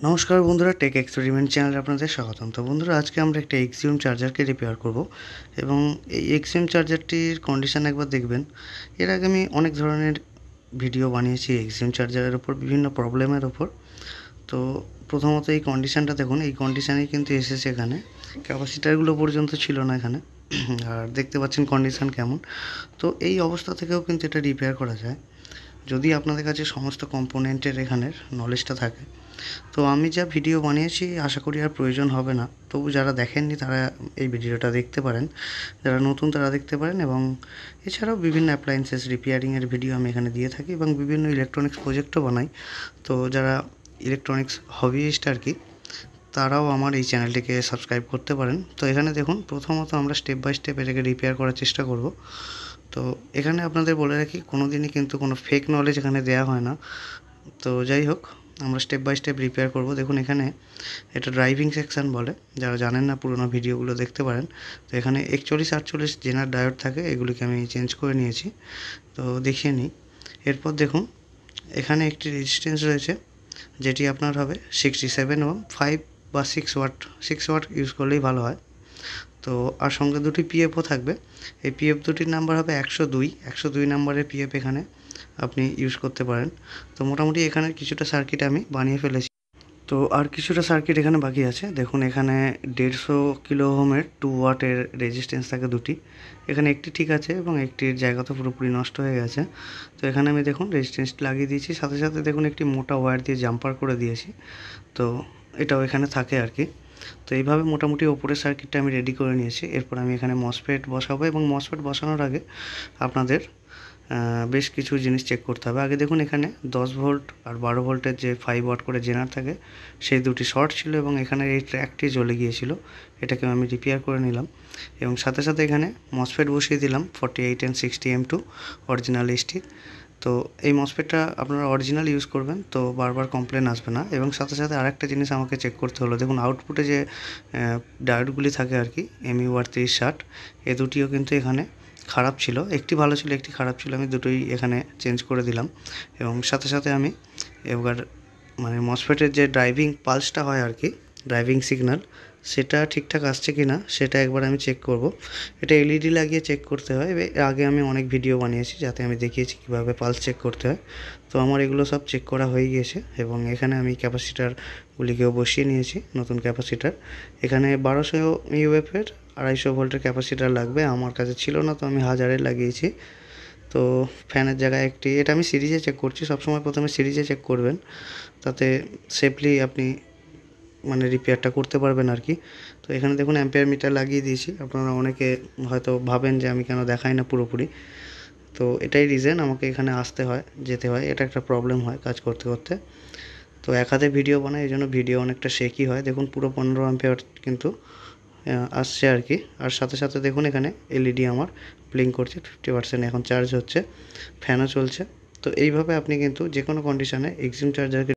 নমস্কার বন্ধুরা, take experiment চ্যানেলে আপনাদের স্বাগতম। তো বন্ধুরা, আজকে আমরা একটা এক্সিউম চার্জারকে রিপেয়ার করব এবং এই এক্সিউম চার্জারটির কন্ডিশন একবার দেখবেন। এর আগে আমি অনেক ধরনের ভিডিও বানিয়েছি এক্সিউম চার্জারের ওপর, বিভিন্ন প্রবলেমের ওপর। তো প্রথমত এই কন্ডিশানটা দেখুন, এই কন্ডিশানেই কিন্তু এসেছে। এখানে ক্যাপাসিটারগুলো পর্যন্ত ছিল না এখানে, আর দেখতে পাচ্ছেন কন্ডিশান কেমন। তো এই অবস্থা থেকেও কিন্তু এটা রিপেয়ার করা যায় যদি আপনাদের কাছে সমস্ত কম্পোনেন্টের এখানের নলেজটা থাকে। তো আমি যা ভিডিও বানিয়েছি আশা করি আর প্রয়োজন হবে না, তবু যারা দেখেননি তারা এই ভিডিওটা দেখতে পারেন, যারা নতুন তারা দেখতে পারেন। এবং এছাড়াও বিভিন্ন অ্যাপ্লায়েন্সেস রিপেয়ারিংয়ের ভিডিও আমি এখানে দিয়ে থাকি এবং বিভিন্ন ইলেকট্রনিক্স প্রজেক্টও বানাই। তো যারা ইলেকট্রনিক্স হবিস্ট আর কি, তারাও আমার এই চ্যানেলটিকে সাবস্ক্রাইব করতে পারেন। তো এখানে দেখুন, প্রথমত আমরা স্টেপ বাই স্টেপ এটাকে রিপেয়ার করার চেষ্টা করব। তো এখানে আপনাদের বলে রাখি, কোনো দিনই কিন্তু কোনো ফেক নলেজ এখানে দেওয়া হয় না। তো যাই হোক, আমরা স্টেপ বাই স্টেপ রিপেয়ার করব। দেখুন, এখানে এটা ড্রাইভিং সেকশন বলে, যারা জানেন না পুরোনো ভিডিওগুলো দেখতে পারেন। তো এখানে 41-48 জেনার ডায়োড থাকে, এগুলিকে আমি চেঞ্জ করে নিয়েছি। তো দেখিয়ে নিই। এরপর দেখুন, এখানে একটি রেজিস্ট্যান্স রয়েছে, যেটি আপনার হবে 67 এবং 5 বা 6 ওয়াট ইউজ করলেই ভালো হয়। তো আর সঙ্গে দুটি পিএফও থাকবে। এই পিএফ দুটির নাম্বার হবে 102 নাম্বারের পিএফ এখানে আপনি ইউজ করতে পারেন। তো মোটামুটি এখানে কিছুটা সার্কিট আমি বানিয়ে ফেলেছি। তো আর কিছুটা সার্কিট এখানে বাকি আছে। দেখুন, এখানে 150 কিলো ওহমের 2 ওয়াটের রেজিস্ট্যান্স থাকে দুটি। এখানে একটি ঠিক আছে এবং একটির জায়গা তো পুরোপুরি নষ্ট হয়ে গেছে। তো এখানে আমি দেখুন রেজিস্ট্যান্সটি লাগিয়ে দিয়েছি, সাথে সাথে দেখুন একটি মোটা ওয়্যার দিয়ে জাম্পার করে দিয়েছি। তো এটাও এখানে থাকে আর কি। তো এইভাবে মোটামুটি ওপরের সার্কিটটা আমি রেডি করে নিয়েছি। এরপর আমি এখানে মসফেট বসাবো এবং মসফেট বসানোর আগে আপনাদের বেশ কিছু জিনিস চেক করতে হবে। আগে দেখুন, এখানে 10 ভোল্ট আর 12 ভোল্টের যে 5 ওয়াট করে জেনার থাকে, সেই দুটি শর্ট ছিল এবং এখানে এই ট্র্যাকটি জ্বলে গিয়েছিল। এটাকে আমি রিপেয়ার করে নিলাম এবং সাথে সাথে এখানে মসফেট বসিয়ে দিলাম 48 and 60 M2 অরিজিনাল এসটি। তো এই মসফেটটা আপনারা অরিজিনাল ইউজ করবেন, তো বারবার কমপ্লেন আসবে না। এবং সাথে সাথে আরেকটা জিনিস আমাকে চেক করতে হলো। দেখুন, আউটপুটে যে ডায়োডগুলি থাকে আর কি, MU-R 3060, এ দুটিও কিন্তু এখানে খারাপ ছিল। একটি ভালো ছিল, একটি খারাপ ছিল। আমি দুটোই এখানে চেঞ্জ করে দিলাম এবং সাথে সাথে আমি এবার মানে মসফেটের যে ড্রাইভিং পালসটা হয় আর কি, ড্রাইভিং সিগন্যাল, সেটা ঠিকঠাক আসছে কি না সেটা একবার আমি চেক করব। এটা এলইডি লাগিয়ে চেক করতে হয়। আগে আমি অনেক ভিডিও বানিয়েছি যাতে আমি দেখিয়েছি কীভাবে পালস চেক করতে হয়। তো আমার এগুলো সব চেক করা হয়ে গিয়েছে এবং এখানে আমি ক্যাপাসিটারগুলিকেও বসিয়ে নিয়েছি, নতুন ক্যাপাসিটার। এখানে 1200 ইউএফের 250 ভোল্টের ক্যাপাসিটার লাগবে। আমার কাছে ছিল না, তো আমি 1000-এর লাগিয়েছি। তো ফ্যানের জায়গায় একটি, এটা আমি সিরিজে চেক করছি, সবসময় প্রথমে সিরিজে চেক করবেন, তাতে সেফলি আপনি মানে রিপেয়ারটা করতে পারবেন আর কি। তো এখানে দেখুন অ্যাম্পিয়ার মিটার লাগিয়ে দিয়েছি। আপনারা অনেকে হয়তো ভাবেন যে আমি কেন দেখাই না পুরোপুরি, তো এটাই রিজন, আমাকে এখানে আসতে হয়, যেতে হয়, এটা একটা প্রবলেম হয় কাজ করতে করতে। তো এক হাতে ভিডিও বানাই, এই জন্য ভিডিও অনেকটা শেকি হয়। দেখুন, পুরো 15 অ্যাম্পিয়ার কিন্তু আসছে আর কি। আর সাথে সাথে দেখুন এখানে এলইডি আমার ব্লিঙ্ক করছে, 50% এখন চার্জ হচ্ছে, ফ্যানও চলছে। তো এইভাবে আপনি কিন্তু যে কোনো কন্ডিশনে এক্সিউম চার্জারকে